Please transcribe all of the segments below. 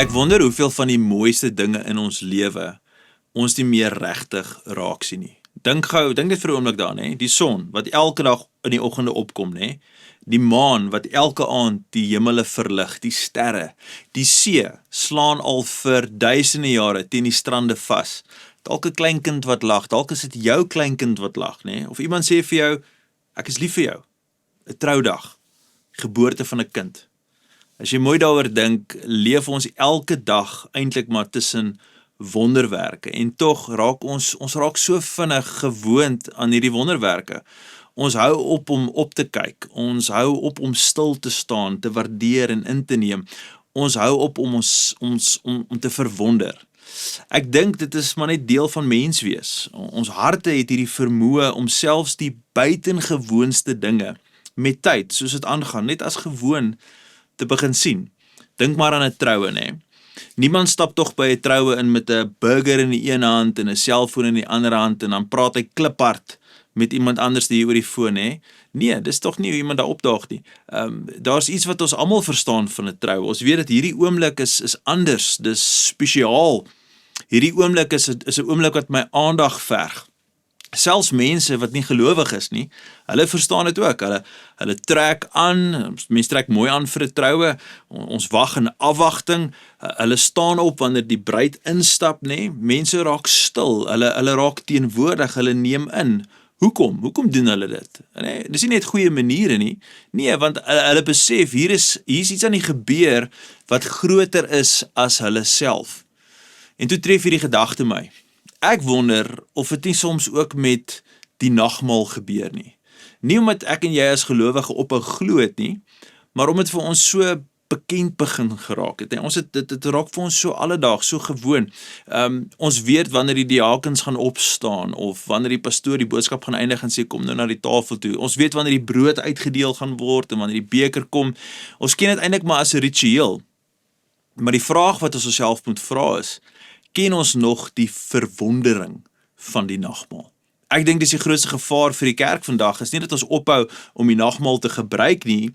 Ek wonder hoeveel van die mooiste dinge in ons lewe ons nie meer regtig raak sien nie. Dink net vir 'n oomblik daaraan, hè. Die son wat elke dag in die oggende opkom, hè. Die maan wat elke aand die hemele verlig, die sterre, die see slaan al vir duisende jare teen die strande vas. Dalk 'n kleinkind wat lag, dalk is dit jou kleinkind wat lag, nê? Of iemand sê vir jou, ek is lief vir jou. 'n Troudag, geboorte van 'n kind. As jy mooi daaroor dink, leef ons elke dag eintlik maar tussen wonderwerke en tog raak ons raak so vinnig gewoond aan hierdie wonderwerke. Ons hou op om op te kyk, ons hou op om stil te staan, te waardeer en in te neem. Ons hou op om om te verwonder. Ek dink dit is maar net deel van menswees. Ons harte het hierdie vermoë om selfs die buitengewoonste dinge met tyd, soos dit aangaan, net as gewoon te begin sien. Dink maar aan 'n troue, nê. Niemand stap tog by 'n troue in met 'n burger in die een hand en 'n selfoon in die ander hand en dan praat hy kliphard met iemand anders hier oor die foon, hè. Nee, dis tog nie hoe iemand daar opdaag nie. Daar's iets wat ons almal verstaan van 'n troue. Ons weet dat hierdie oomblik is anders, dis spesiaal. Hierdie oomblik is 'n oomblik wat my aandag verg. Selfs mense wat nie gelowig is nie, hulle verstaan dit ook. Hulle trek aan, mense trek mooi aan vir 'n troue. Ons wag in afwagting. Hulle staan op wanneer die bruid instap, nê. Mense raak stil. Hulle raak teenwoordig, hulle neem in. Hoekom doen hulle dit? Nee, dis nie net goeie maniere nie. Nee, want hulle besef hier's iets aan die gebeur wat groter is as hulle self. En toe tref hierdie gedagte my. Ek wonder of dit nie soms ook met die nagmaal gebeur nie. Nie omdat ek en jy as gelowige ophou glo het nie, maar omdat vir ons so bekend begin geraak het. En dit raak vir ons so alledaags, so gewoon. Ons weet wanneer die diakens gaan opstaan of wanneer die pastoor die boodskap gaan eindig en sê kom nou na die tafel toe. Ons weet wanneer die brood uitgedeel gaan word en wanneer die beker kom. Ons ken dit eintlik maar as 'n ritueel. Maar die vraag wat ons osself moet vra is, ken ons nog die verwondering van die nagmaal? Ek dink dis die grootste gevaar vir die kerk vandag, is nie dat ons ophou om die nagmaal te gebruik nie.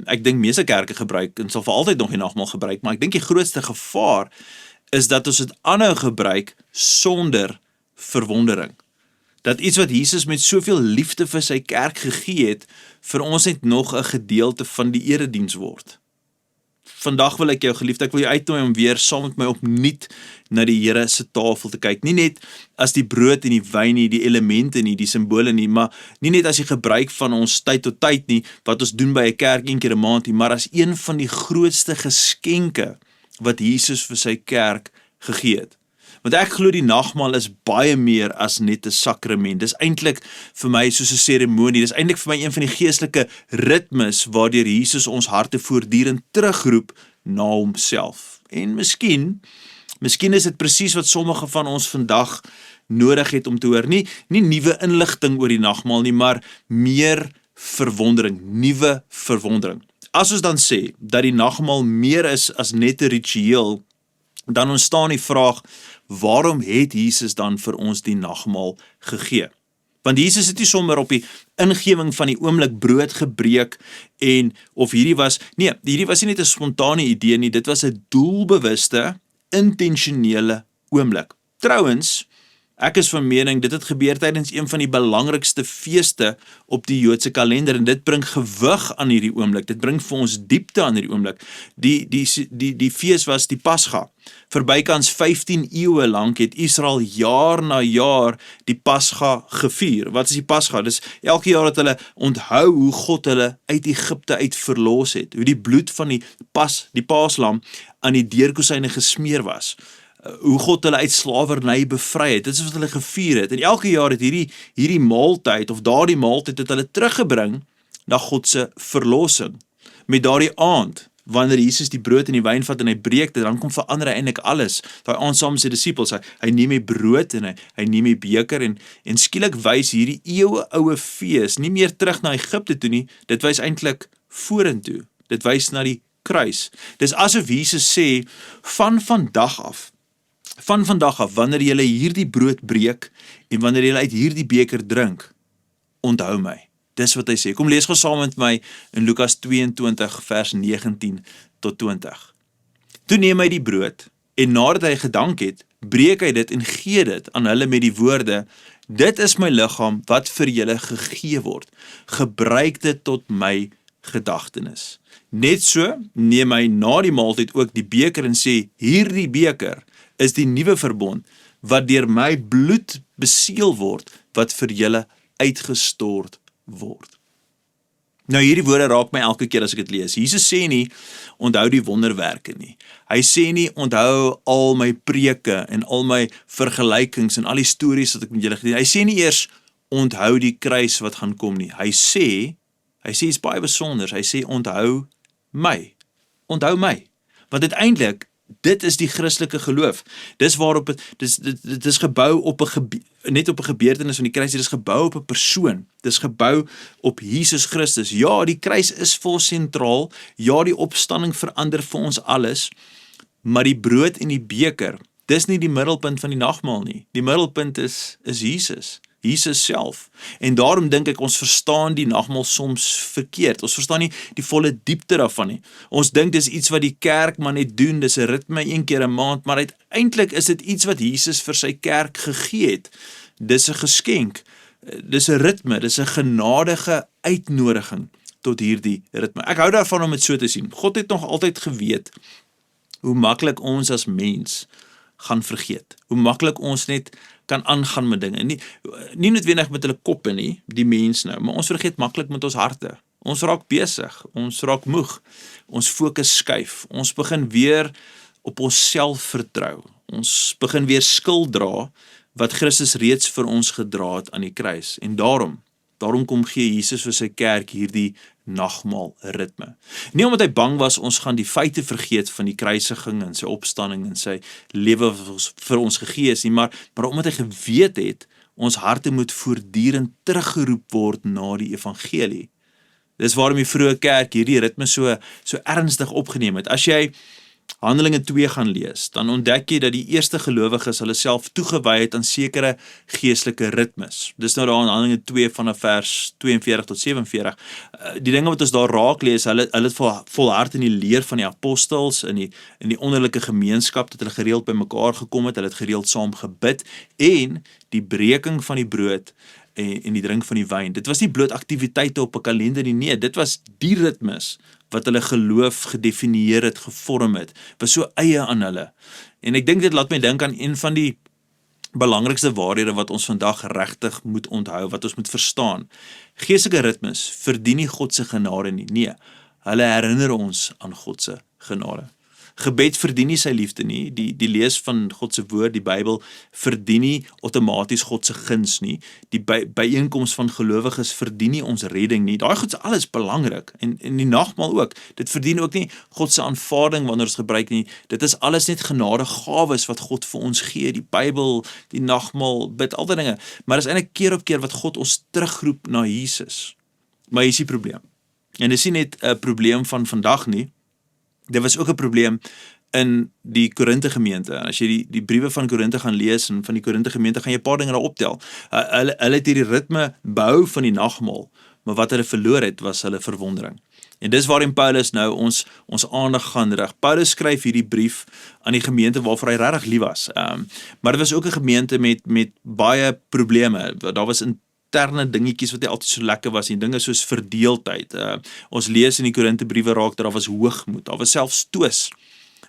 Ek dink meeste kerke gebruik, en sal vir altyd nog die nagmaal gebruik, maar ek dink die grootste gevaar is dat ons dit aanhou gebruik sonder verwondering. Dat iets wat Jesus met soveel liefde vir sy kerk gegee het, vir ons net nog 'n gedeelte van die erediens word. Vandag wil ek jou geliefde, ek wil jou uitnooi om weer saam met my opnuut na die Here se tafel te kyk. Nie net as die brood en die wyn nie, die elemente nie, die simbole nie, maar nie net as die gebruik van ons tyd tot tyd nie, wat ons doen by 'n kerk een keer 'n maand nie, maar as een van die grootste geskenke wat Jesus vir sy kerk gegee het. Want ek glo die nagmaal is baie meer as net 'n sakrament. Dis eintlik vir my soos 'n seremonie. Dis eintlik vir my een van die geestelike ritmes waardeur Jesus ons harte voortdurend terugroep na homself. En miskien is dit presies wat sommige van ons vandag nodig het om te hoor. Nie nuwe inligting oor die nagmaal nie, maar meer verwondering, nuwe verwondering. As ons dan sê dat die nagmaal meer is as net 'n ritueel, dan ontstaan die vraag, waarom het Jesus dan vir ons die nagmaal gegee? Want Jesus het nie sommer op die ingewing van die oomblik brood gebreek en of hierdie was nie net 'n spontane idee nie, dit was 'n doelbewuste, intentionele oomblik. Trouwens, ek is van mening dit het gebeur tydens een van die belangrikste feeste op die Joodse kalender en dit bring gewig aan hierdie oomblik. Dit bring vir ons diepte aan hierdie oomblik. Die fees was die Pasga. Vir bykans 15 eeue lank het Israel jaar na jaar die Pasga gevier. Wat is die Pasga? Dis elke jaar dat hulle onthou hoe God hulle uit Egipte uit verlos het, hoe die bloed van die paaslam aan die deurkosyne gesmeer was, hoe God hulle uit slawerny bevry het. Dit is wat hulle gevier het. En elke jaar het hierdie maaltyd of daardie maaltyd het hulle teruggebring na God se verlossing. Met daardie aand, wanneer Jesus die brood en die wyn vat en hy breek dit, dan kom verander hy eintlik alles. Daai aand saam met sy disippels, hy neem die brood en hy neem die beker en skielik wys hierdie eeueoue fees nie meer terug na Egipte toe nie, dit wys eintlik vorentoe. Dit wys na die kruis. Dis asof Jesus sê, van vandag af, wanneer julle hierdie brood breek en wanneer julle uit hierdie beker drink, onthou my. Dis wat hy sê. Kom lees gou saam met my in Lukas 22 vers 19 tot 20. Toe neem hy die brood, en nadat hy gedank het, breek hy dit en gee dit aan hulle met die woorde, dit is my liggaam wat vir julle gegee word. Gebruik dit tot my gedagtenis. Net so neem hy na die maaltyd ook die beker en sê, hierdie beker is die nuwe verbond, wat deur my bloed beseël word, wat vir julle uitgestort word. Nou hierdie woorde raak my elke keer as ek dit lees. Jesus sê nie, onthou die wonderwerke nie. Hy sê nie, onthou al my preke en al my vergelykings en al die stories wat ek met julle gedoen. Hy sê nie eers, onthou die kruis wat gaan kom nie. Hy sê iets baie besonders. Hy sê, onthou my. Onthou my. Want uiteindelik, dit is die Christelike geloof. Dis waarop dit is gebou op net op 'n gebeurtenis van die kruis, dit is gebou op 'n persoon. Dit is gebou op Jesus Christus. Ja, die kruis is vol sentraal. Ja, die opstanding verander vir ons alles. Maar die brood en die beker, dis nie die middelpunt van die nagmaal nie. Die middelpunt is Jesus. Jesus self. En daarom dink ek ons verstaan die nagmaal soms verkeerd. Ons verstaan nie die volle diepte daarvan nie. Ons dink dis iets wat die kerk maar net doen, dis 'n ritme een keer 'n maand, maar uiteindelik is dit iets wat Jesus vir sy kerk gegee het. Dis 'n geskenk. Dis 'n ritme, dis 'n genadige uitnodiging tot hierdie ritme. Ek hou daarvan om dit so te sien. God het nog altyd geweet hoe maklik ons as mens gaan vergeet. Hoe maklik ons net kan aangaan met dinge. Nie noodwendig met hulle koppe nie, die mens nou, maar ons vergeet maklik met ons harte. Ons raak besig, ons raak moeg, ons fokus skuif, ons begin weer op onsself vertrou, ons begin weer skuld dra, wat Christus reeds vir ons gedra het aan die kruis. En daarom kom gee Jesus vir sy kerk hierdie nagmaal ritme. Nie omdat hy bang was ons gaan die feite vergeet van die kruisiging en sy opstanding en sy lewe vir ons gegee is nie, maar omdat hy geweet het, ons harte moet voortdurend teruggeroep word na die evangelie. Dis waarom die vroeë kerk hierdie ritme so ernstig opgeneem het. As jy Handelinge 2 gaan lees, dan ontdek jy dat die eerste gelowiges hulle self toegewy het aan sekere geestelike ritmes. Dis nou daar in Handelinge 2 vanaf vers 42 tot 47. Die dinge wat ons daar raak lees, hulle het volhard in die leer van die apostels, in die onderlinge gemeenskap, dat hulle gereeld by mekaar gekom het, hulle het gereeld saam gebid, en die breking van die brood en die drink van die wyn. Dit was nie bloot aktiwiteite op 'n kalender nie, dit was die ritmes wat hulle geloof gedefinieer het, gevorm het, was so eie aan hulle. En ek dink dit laat my dink aan een van die belangrikste waarhede wat ons vandag regtig moet onthou, wat ons moet verstaan. Geestelike ritmes verdien nie God se genade nie. Nee, hulle herinner ons aan God se genade. Gebed verdien nie sy liefde nie, die lees van God se woord, die Bybel, verdien nie outomaties God se guns nie, die byeenkoms van gelowiges verdien nie ons redding nie, daai goed is alles belangrik, en die nagmaal ook, dit verdien ook nie God se aanvaarding wanneer ons gebruik nie, dit is alles net genadegawes wat God vir ons gee, die Bybel, die nagmaal, bid, al die dinge, maar is eintlik keer op keer wat God ons terugroep na Jesus. Maar hier is die probleem, en dit is nie net 'n probleem van vandag nie, dit was ook 'n probleem in die Korinthe gemeente. As jy die briewe van Korinthe gaan lees en van die Korinthe gemeente, gaan jy 'n paar dinge daar optel. Hulle het hierdie ritme behou van die nagmaal, maar wat hulle verloor het, was hulle verwondering. En dis waarin Paulus nou ons aandag gaan rig. Paulus skryf hierdie brief aan die gemeente waarvoor hy regtig lief was. Maar dit was ook 'n gemeente met baie probleme. Daar was interne dingetjies wat nie altyd so lekker was nie, dinge soos verdeeldheid. Ons lees in die Korinthe briewe raak dat daar was hoogmoed, daar was selfs twis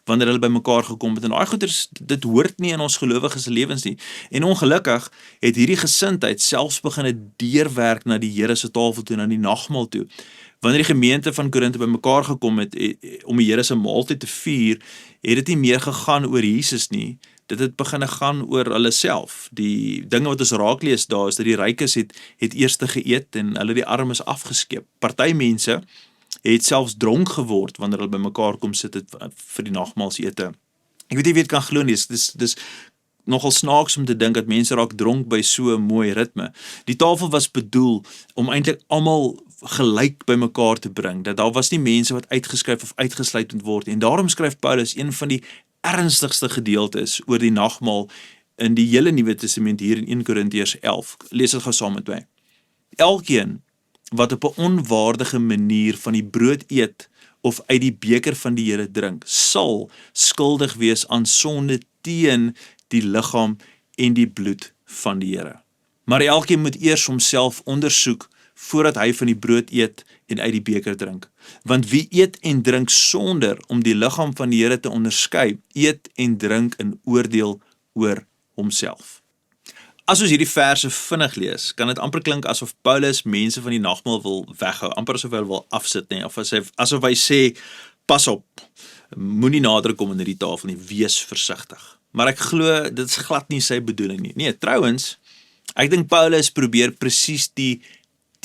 wanneer hulle by mekaar gekom het, en daai goeders, dit hoort nie in ons gelowiges se lewens nie. En ongelukkig het hierdie gesindheid selfs begin deurwerk na die Here se tafel toe, na die nagmaal toe. Wanneer die gemeente van Korinthe by mekaar gekom het om die Here se maaltyd te vier, het dit nie meer gegaan oor Jesus nie, dit het begin gaan oor hulle self. Die dinge wat ons raak lees daar, is dat die rykes het eerste geëet en hulle die armes afgeskep. Party mense het selfs dronk geword wanneer hulle by mekaar kom sit het vir die nagmaalsete. Ek weet nie wie dit kan glo nie, dis nogal snaaks om te dink dat mense raak dronk by so 'n mooi ritme. Die tafel was bedoel om eintlik almal gelyk by mekaar te bring, dat daar was nie mense wat uitgeskryf of uitgesluit moet word, en daarom skryf Paulus een van die ernstigste gedeeltes oor die nagmaal in die hele Nuwe Testament hier in 1 Korintiërs 11. Lees dit gou saam met my. Elkeen wat op 'n onwaardige manier van die brood eet of uit die beker van die Here drink, sal skuldig wees aan sonde teen die liggaam en die bloed van die Here. Maar elkeen moet eers homself ondersoek voordat hy van die brood eet en uit die beker drink. Want wie eet en drink sonder om die liggaam van die Here te onderskei, eet en drink in oordeel oor homself. As ons hierdie verse vinnig lees, kan dit amper klink asof Paulus mense van die nagmaal wil weghou, amper asof hy wil afsit, nee, of asof hy sê, pas op, moenie nader kom in hierdie tafel nie, wees versigtig. Maar ek glo, dit is glad nie sy bedoeling nie. Nee, trouwens, ek dink Paulus probeer presies die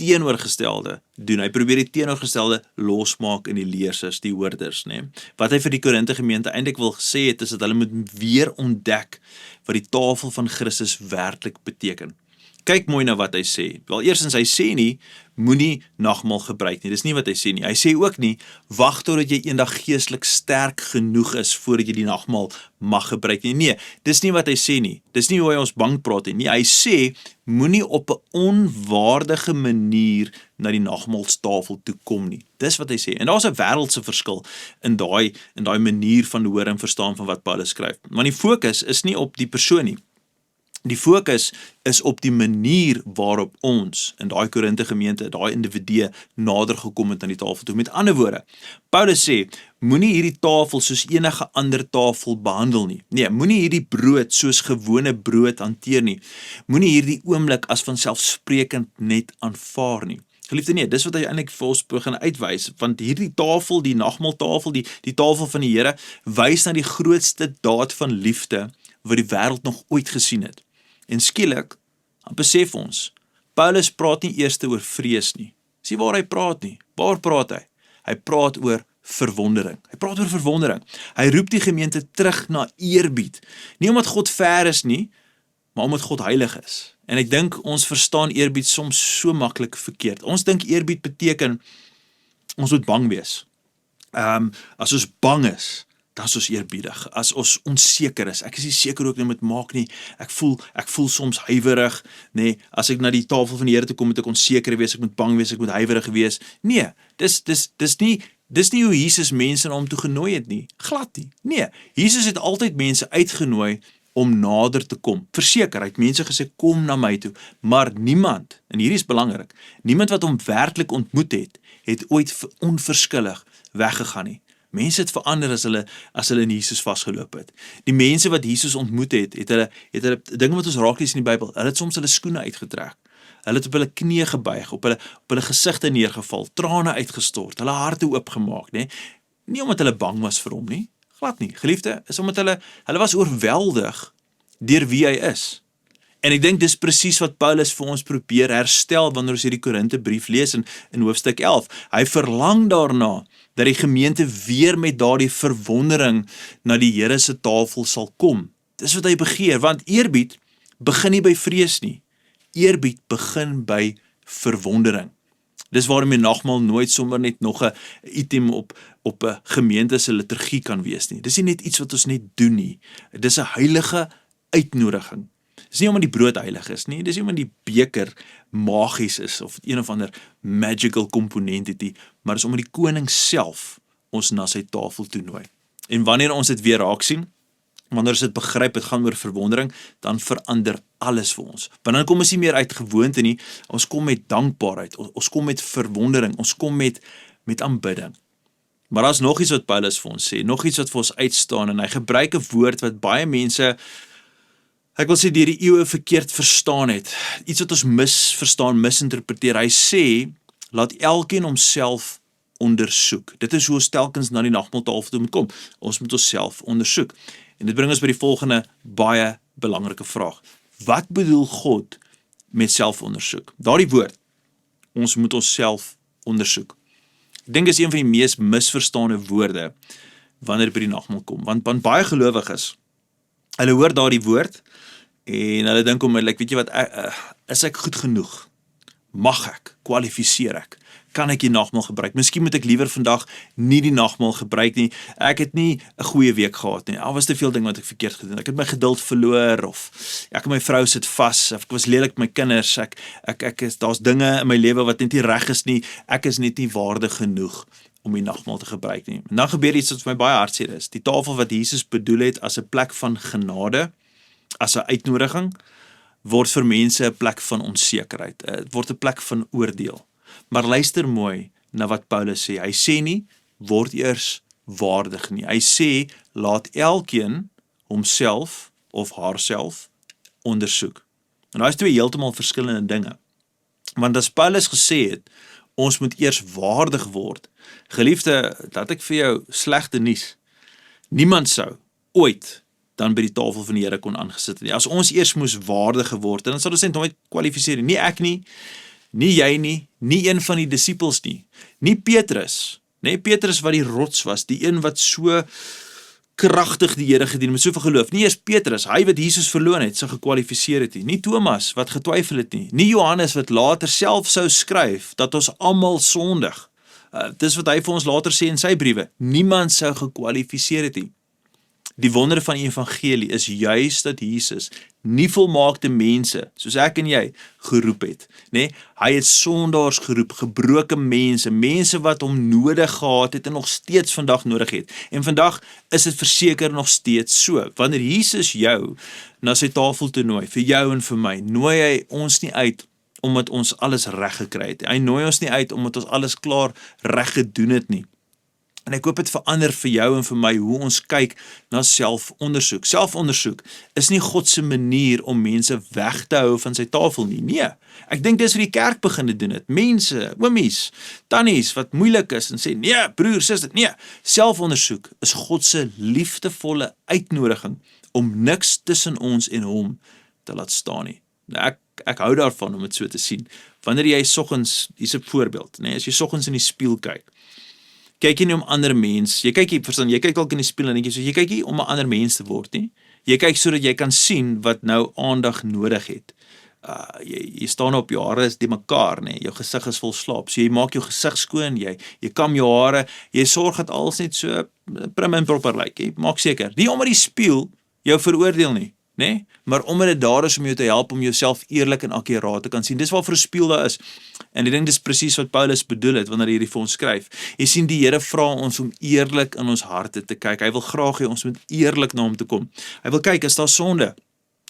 teenoorgestelde doen. Hy probeer die teenoorgestelde losmaak in die leerders, die hoorders, nee. Wat hy vir die Korinte gemeente eintlik wil gesê het, is dat hulle moet weer ontdek wat die tafel van Christus werklik beteken. Kyk mooi na wat hy sê. Wel, eerstens, hy sê nie, moenie nagmaal gebruik nie. Dis nie wat hy sê nie. Hy sê ook nie, wag totdat jy eendag geestelik sterk genoeg is voordat jy die nagmaal mag gebruik nie. Nee, dis nie wat hy sê nie. Dis nie hoe hy ons bang praat nie. Nee, hy sê, moenie op 'n onwaardige manier na die nagmaalstafel toe kom nie. Dis wat hy sê. En daar's 'n wêreldse verskil in daai manier van hoor en verstaan van wat Paulus skryf. Maar die fokus is nie op die persoon nie. Die fokus is op die manier waarop ons in daai Korinte gemeente, daai individue nader gekom het aan die tafel toe. Met ander woorde, Paulus sê, moenie hierdie tafel soos enige ander tafel behandel nie. Nee, moenie hierdie brood soos gewone brood hanteer nie. Moenie hierdie oomblik as vanselfsprekend net aanvaar nie. Geliefde, nee, dis wat hy eintlik vir ons begin uitwys, want hierdie tafel, die nagmaaltafel, die tafel van die Here, wys na die grootste daad van liefde wat die wêreld nog ooit gesien het. En skielik, dan besef ons, Paulus praat nie eers oor vrees nie. Sien waar hy praat nie. Waar praat hy? Hy praat oor verwondering. Hy praat oor verwondering. Hy roep die gemeente terug na eerbied. Nie omdat God ver is nie, maar omdat God heilig is. En ek dink ons verstaan eerbied soms so maklik verkeerd. Ons dink eerbied beteken, ons moet bang wees. As ons bang is, dan is ons eerbiedig. As ons onseker is, ek is nie seker hoe ek dit moet maak nie, ek voel soms huiwerig, nee, as ek na die tafel van die Here toe kom, moet ek onseker wees, ek moet bang wees, ek moet huiwerig wees. Nee, dis nie hoe Jesus mense na hom toe genooi het nie, glad nie. Nee, Jesus het altyd mense uitgenooi om nader te kom. Verseker, hy het mense gesê, kom na my toe, maar niemand, en hierdie is belangrik, niemand wat hom werklik ontmoet het ooit onverskillig weggegaan nie. Mense het verander as hulle in Jesus vasgeloop het. Die mense wat Jesus ontmoet het hulle dinge wat ons raak lees in die Bybel, hulle het soms hulle skoene uitgetrek. Hulle het op hulle knieë gebuig, op hulle gesigte neergeval, trane uitgestort, hulle harte oopgemaak, nee? Nie omdat hulle bang was vir hom nie, glad nie. Geliefde, is omdat hulle was oorweldig deur wie hy is. En ek dink dis presies wat Paulus vir ons probeer herstel wanneer ons hierdie Korintebrief lees in hoofstuk 11. Hy verlang daarna dat die gemeente weer met daardie verwondering na die Here se tafel sal kom. Dis wat hy begeer, want eerbied begin nie by vrees nie. Eerbied begin by verwondering. Dis waarom die nagmaal nooit sommer net nog 'n item op 'n gemeente se liturgie kan wees nie. Dis nie net iets wat ons net doen nie. Dis 'n heilige uitnodiging. Dis nie omdat die brood heilig is nie, dis nie omdat die beker magies is of een of ander magical komponent het nie, maar dis omdat die koning self ons na sy tafel toe nooi. En wanneer ons dit weer raak sien, wanneer ons dit begryp, het gaan oor verwondering, dan verander alles vir ons. Want dan kom ons nie meer uit gewoonte nie, ons kom met dankbaarheid, ons kom met verwondering, ons kom met aanbidding. Maar daar's nog iets wat Paulus vir ons sê, nog iets wat vir ons uitstaan, en hy gebruik 'n woord wat baie mense, ek wil sê, deur die eeue verkeerd verstaan het. Iets wat ons misverstaan, misinterpreteer. Hy sê, laat elkeen homself ondersoek. Dit is hoe ons telkens na die nagmaaltafel toe moet kom. Ons moet onsself ondersoek. En dit bring ons by die volgende baie belangrike vraag. Wat bedoel God met selfondersoek? Daardie woord, ons moet onsself ondersoek. Ek dink is een van die mees misverstaande woorde wanneer by die nagmaal kom. Want baie gelowiges, hulle hoor daardie woord en hulle dink onmiddellik, weet jy wat, is ek goed genoeg? Mag ek? Kwalifiseer ek? Kan ek die nagmaal gebruik? Miskien moet ek liewer vandag nie die nagmaal gebruik nie. Ek het nie 'n goeie week gehad nie. Al was te veel dinge wat ek verkeerd gedoen. Ek het my geduld verloor, of ek en my vrou sit vas, of ek was lelik met my kinders. Daar's dinge in my lewe wat net nie reg is nie. Ek is net nie waardig genoeg om die nagmaal te gebruik nie. En dan gebeur iets wat vir my baie hartseer is. Die tafel wat Jesus bedoel het as 'n plek van genade, as 'n uitnodiging, word vir mense 'n plek van onsekerheid. Dit word 'n plek van oordeel. Maar luister mooi na wat Paulus sê. Hy sê nie, word eers waardig nie. Hy sê, laat elkeen homself of haarself ondersoek. En daar is twee heeltemal verskillende dinge. Want as Paulus gesê het, ons moet eers waardig word. Geliefde, dat ek vir jou slegte nuus. Niemand sou ooit dan by die tafel van die Here kon aangesit het nie. As ons eers moes waardig geword het, dan sal ons net nooit kwalifiseer. Nie ek nie, nie jy nie, nie een van die disippels nie. Nie Petrus, nee, Petrus wat die rots was, die een wat so kragtig die Here gedien met soveel geloof. Nie eers Petrus, hy wat Jesus verloon het, sou gekwalifiseer het nie. Nie Thomas wat getwyfel het nie. Nie Johannes wat later self sou skryf dat ons almal sondig. Dis wat hy vir ons later sê in sy briewe. Niemand sou gekwalifiseer het nie. Die wondere van die evangelie is juis dat Jesus nie volmaakte mense, soos ek en jy, geroep het. Nee, hy het sondaars geroep, gebroke mense, mense wat hom nodig gehad het en nog steeds vandag nodig het. En vandag is dit verseker nog steeds so. Wanneer Jesus jou na sy tafel toe nooi, vir jou en vir my, nooi hy ons nie uit omdat ons alles reg gekry het. Hy nooi ons nie uit omdat ons alles klaar reg gedoen het nie. En ek hoop dit verander vir jou en vir my hoe ons kyk na selfondersoek. Selfondersoek is nie God se manier om mense weg te hou van sy tafel nie. Nee, ek dink dis wat die kerk begin te doen het. Mense, oomies, tannies wat moeilik is en sê, nee, broer, suster, nee. Selfondersoek is God se liefdevolle uitnodiging om niks tussen ons en hom te laat staan nie. Nou, ek hou daarvan om dit so te sien. Wanneer jy soggens, hier's 'n voorbeeld, nee, as jy soggens in die spieël kyk, kyk jy nie om ander mens, jy kyk dalk in die spieël en dink jy, so jy kyk nie om 'n ander mens te word nie. Jy kyk sodat jy kan sien wat nou aandag nodig het. Jy staan op, jou hare is die mekaar, nee, jou gesig is vol slaap. So jy maak jou gesig skoon, jy kam jou hare, jy sorg dat alles net so prim en proper lyk. Jy maak seker, nie omdat die spieël jou veroordeel nie, nee, maar omdat dit daar is om jou te help om jouself eerlik en akkuraat te kan sien. Dis waarvoor 'n spieël daar is. En ek dink dis presies wat Paulus bedoel het wanneer hy hierdie vir ons skryf. Jy sien, die Here vra ons om eerlik in ons harte te kyk. Hy wil graag hê ons moet eerlik na hom toe kom. Hy wil kyk, is daar sonde?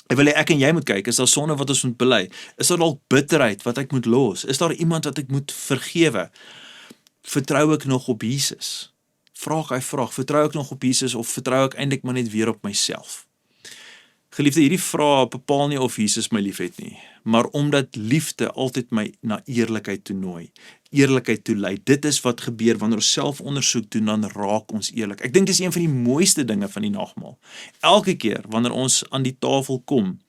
Hy wil hê ek en jy moet kyk, is daar sonde wat ons moet bely? Is daar dalk bitterheid wat ek moet los? Is daar iemand wat ek moet vergewe? Vertrou ek nog op Jesus? Hy vraag, vertrou ek nog op Jesus of vertrou ek eintlik maar net weer op myself? Geliefde, hierdie vraag bepaal nie of Jesus my liefhet nie, maar omdat liefde altyd my na eerlikheid toe nooi, eerlikheid toe lei. Dit is wat gebeur wanneer ons selfondersoek doen, dan raak ons eerlik. Ek dink dis een van die mooiste dinge van die nagmaal. Elke keer wanneer ons aan die tafel kom,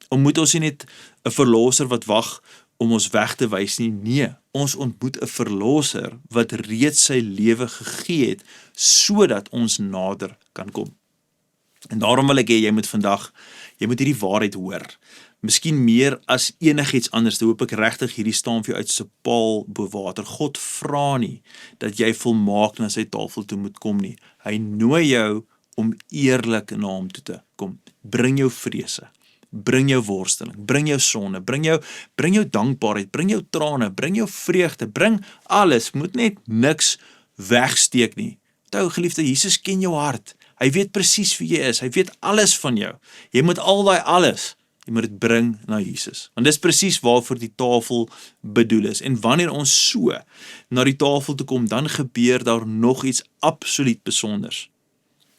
ontmoet ons nie net 'n verlosser wat wag om ons weg te wys nie. Nee, ons ontmoet 'n verlosser wat reeds sy lewe gegee het, sodat ons nader kan kom. En daarom wil ek hê, jy moet hierdie waarheid hoor. Miskien meer as enigiets anders, hoop ek regtig hierdie staan vir jou uit soos 'n paal bo water. God vra nie dat jy volmaak na sy tafel toe moet kom nie. Hy nooi jou om eerlik na hom toe te kom. Bring jou vrese, bring jou worsteling, bring jou sonde, bring jou dankbaarheid, bring jou trane, bring jou vreugde, bring alles, moet net niks wegsteek nie. Onthou, geliefde, Jesus ken jou hart. Hy weet presies wie jy is, hy weet alles van jou. Jy moet al daai alles, jy moet dit bring na Jesus. Want dis presies waarvoor die tafel bedoel is. En wanneer ons so na die tafel toe kom, dan gebeur daar nog iets absoluut besonders.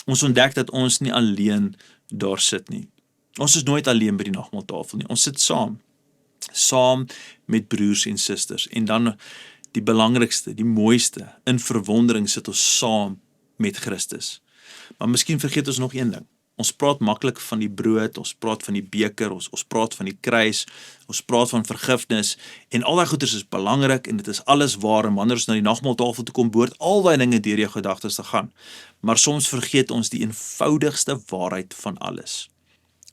Ons ontdek dat ons nie alleen daar sit nie. Ons is nooit alleen by die nagmaaltafel nie. Ons sit saam met broers en susters. En dan die belangrikste, die mooiste, in verwondering sit ons saam met Christus. Maar miskien vergeet ons nog een ding. Ons praat maklik van die brood, ons praat van die beker, ons praat van die kruis, ons praat van vergifnis, en al die goeders is belangrik, en dit is alles waar, en wanneer ons na die nagmaaltafel toe kom, behoort al die dinge deur jou gedagtes te gaan. Maar soms vergeet ons die eenvoudigste waarheid van alles.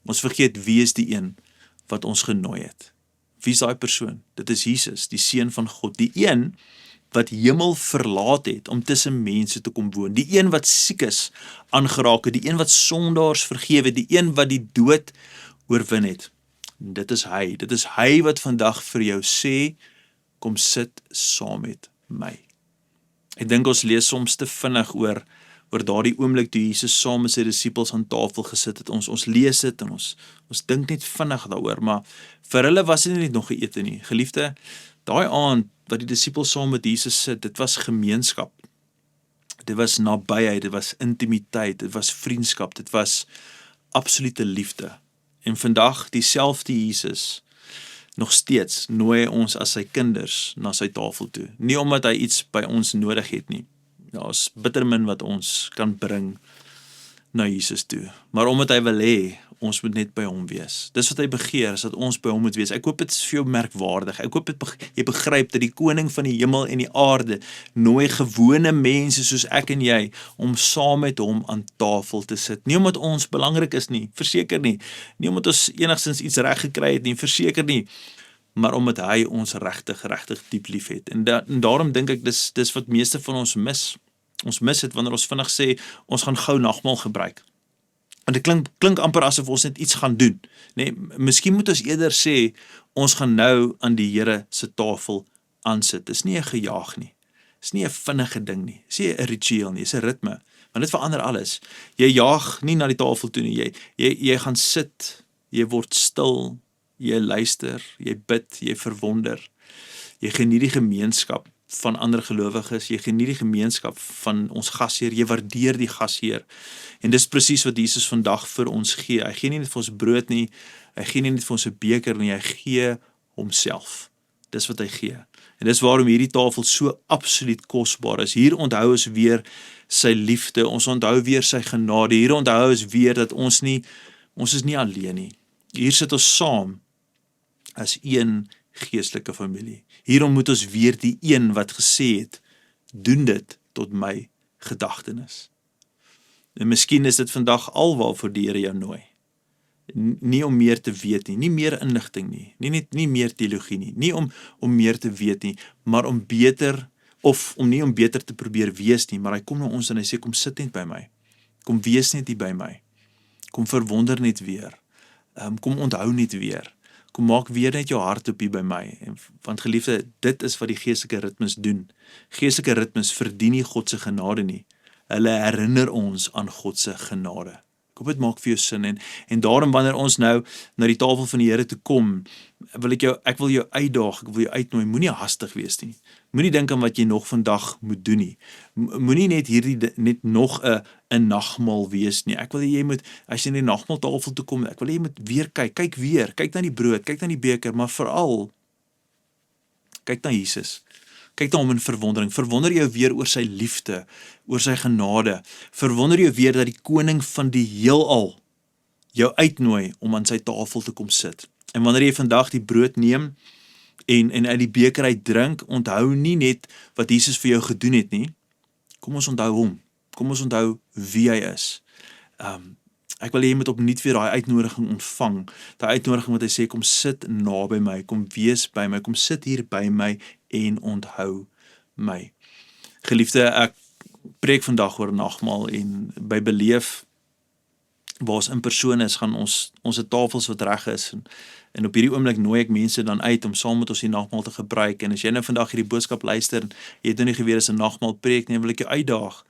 Ons vergeet wie is die een wat ons genooi het. Wie is daai persoon? Dit is Jesus, die Seun van God, die een wat hemel verlaat het om tussen mense te kom woon, die een wat siek is aangeraak het, die een wat sondaars vergewe, die een wat die dood oorwin het. En dit is hy wat vandag vir jou sê, kom sit saam met my. Ek dink ons lees soms te vinnig oor daardie oomblik toe Jesus saam met sy disippels aan tafel gesit het. Ons lees dit en ons dink net vinnig daaroor, maar vir hulle was dit nie net nog geëte nie. Geliefde, daai aand wat die disippels saam met Jesus sit, dit was gemeenskap. Dit was nabyheid, dit was intimiteit, dit was vriendskap, dit was absolute liefde. En vandag dieselfde Jesus, nog steeds nooi hy ons as sy kinders na sy tafel toe. Nie omdat hy iets by ons nodig het nie. Daar is bitter min wat ons kan bring na Jesus toe. Maar omdat hy wil hê, ons moet net by hom wees. Dis wat hy begeer, is dat ons by hom moet wees. Ek hoop dit is vir jou merkwaardig. Ek hoop jy begryp dat die koning van die hemel en die aarde nooi gewone mense soos ek en jy om saam met hom aan tafel te sit. Nie omdat ons belangrik is nie, verseker nie. Nie omdat ons enigstens iets reg gekry het nie, verseker nie. Maar omdat hy ons regtig diep lief het. En daarom dink ek, dis wat meeste van ons mis. Ons mis het wanneer ons vinnig sê, ons gaan gou nagmaal gebruik. En dit klink amper asof ons net iets gaan doen. Nee, miskien moet ons eerder sê, ons gaan nou aan die Here se tafel aansit. Dis nie 'n gejaag nie. Dis nie 'n vinnige ding nie. Dis nie 'n ritueel nie, dis 'n ritme. Want dit verander alles. Jy jaag nie na die tafel toe nie. Jy gaan sit, jy word stil, jy luister, jy bid, jy verwonder. Jy geniet die gemeenskap van ander gelowiges, jy geniet die gemeenskap van ons gasheer, jy waardeer die gasheer. En dis presies wat Jesus vandag vir ons gee. Hy gee nie net vir ons brood nie, hy gee nie net vir ons 'n beker nie, hy gee homself. Dis wat hy gee. En dis waarom hierdie tafel so absoluut kosbaar is. Hier onthou ons weer sy liefde, ons onthou weer sy genade, hier onthou ons weer dat ons is nie alleen nie. Hier sit ons saam as een geestelike familie. Hierom moet ons weer die een wat gesê het, doen dit tot my gedagtenis. En miskien is dit vandag alwaarvoor die Here jou nooi. Nie om meer te weet nie, nie meer inligting nie, nie meer teologie nie, nie om meer te weet nie, maar om beter, of om nie om beter te probeer wees nie, maar hy kom na ons en hy sê, kom sit net by my, kom wees net hier by my, kom verwonder net weer, kom onthou net weer, kom maak weer net jou hart op hier by my, want geliefde, dit is wat die geestelike ritmes doen. Geestelike ritmes verdien nie God se genade nie, hulle herinner ons aan God se genade. Ek hoop dit maak vir jou sin, en daarom wanneer ons nou na die tafel van die Here toe kom, ek wil jou uitdaag, ek wil jou uitnooi, moenie hastig wees nie, moenie dink aan wat jy nog vandag moet doen nie, moenie net nog 'n nagmaal wees nie, ek wil jy moet, as jy na die nagmaaltafel toe kom, ek wil jy moet weer kyk na die brood, kyk na die beker, maar veral, kyk na Jesus, kyk na hom in verwondering, verwonder jou weer oor sy liefde, oor sy genade, verwonder jou weer dat die koning van die heelal jou uitnooi om aan sy tafel te kom sit. En wanneer jy vandag die brood neem en uit die beker uit drink, onthou nie net wat Jesus vir jou gedoen het nie, kom ons onthou hom, kom ons onthou wie hy is. Ek wil jy moet opnuut weer daai uitnodiging ontvang, daai uitnodiging wat hy sê, kom sit naby my, kom wees by my, kom sit hier by my en onthou my. Geliefde, ek preek vandag oor nagmaal en by Beleef, waar ons in persoon is, gaan ons tafels wat reg is, en op hierdie oomblik nooi ek mense dan uit om saam met ons die nagmaal te gebruik, en as jy nou vandag hierdie boodskap luister, en jy het nou nie geweet as 'n nagmaal preek nie, wil ek jou uitdaag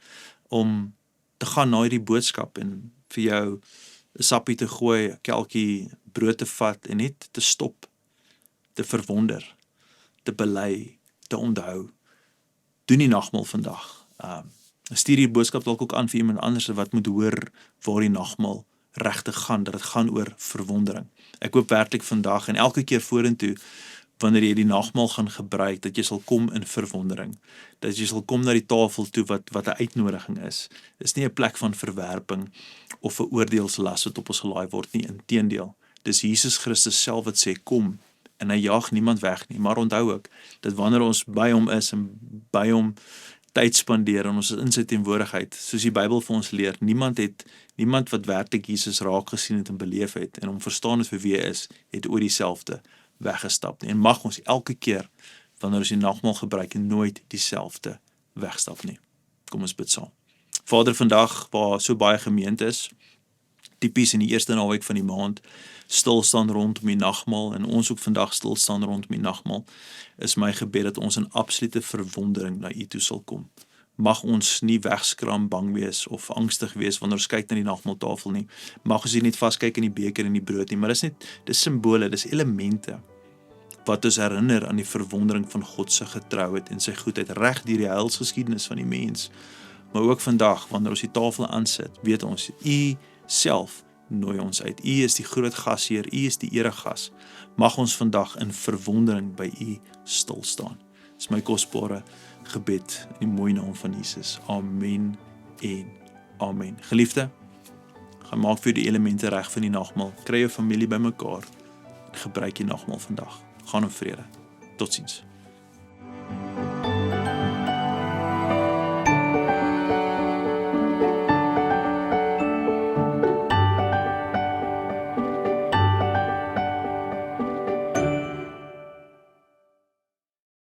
om te gaan na hierdie boodskap, en vir jou 'n sappie te gooi, 'n kelkie brood te vat, en net te stop, te verwonder, te bely, te onthou. Doen die nagmaal vandag. Stuur die boodskap dalk ook aan vir iemand anders wat moet hoor waar die nagmaal regtig gaan, dat dit gaan oor verwondering. Ek hoop werklik vandag en elke keer vorentoe, wanneer jy die nagmaal gaan gebruik, dat jy sal kom in verwondering, dat jy sal kom na die tafel toe wat 'n uitnodiging is. Dit is nie 'n plek van verwerping of 'n oordeelslas wat op ons gelaai word nie, inteendeel. Dis Jesus Christus self wat sê, kom, en hy jaag niemand weg nie, maar onthou ook, dat wanneer ons by hom is en by hom tyd spandeer en ons is in sy teenwoordigheid, soos die Bybel vir ons leer, niemand wat werklik Jesus raak gesien het en beleef het, en hom verstaan het vir wie hy is, het ooit dieselfde weggestap nie. En mag ons elke keer, wanneer ons die nagmaal gebruik, nooit dieselfde wegstap nie. Kom ons bid saam. Vader, vandag, waar so baie gemeentes, tipies in die eerste naweek van die maand, stilstaan rondom die nagmaal, en ons ook vandag stilstaan rondom die nagmaal, is my gebed dat ons in absolute verwondering na U toe sal kom. Mag ons nie wegskram, bang wees of angstig wees wanneer ons kyk na die nagmaaltafel nie. Mag ons nie net vaskyk in die beker en die brood nie, maar dis simbole, dis elemente wat ons herinner aan die verwondering van God se getrouheid en sy goedheid reg deur die heilsgeskiedenis van die mens. Maar ook vandag, wanneer ons die tafel aansit, weet ons, U self nooi ons uit. U is die groot gasheer, U is die eregas. Mag ons vandag in verwondering by U stil staan. Dis my kosbare gebed in die mooi naam van Jesus. Amen en amen. Geliefde, gaan maak vir die elemente reg van die nagmaal. Kry jou familie bymekaar en gebruik die nagmaal vandag. Gaan in vrede. Totsiens.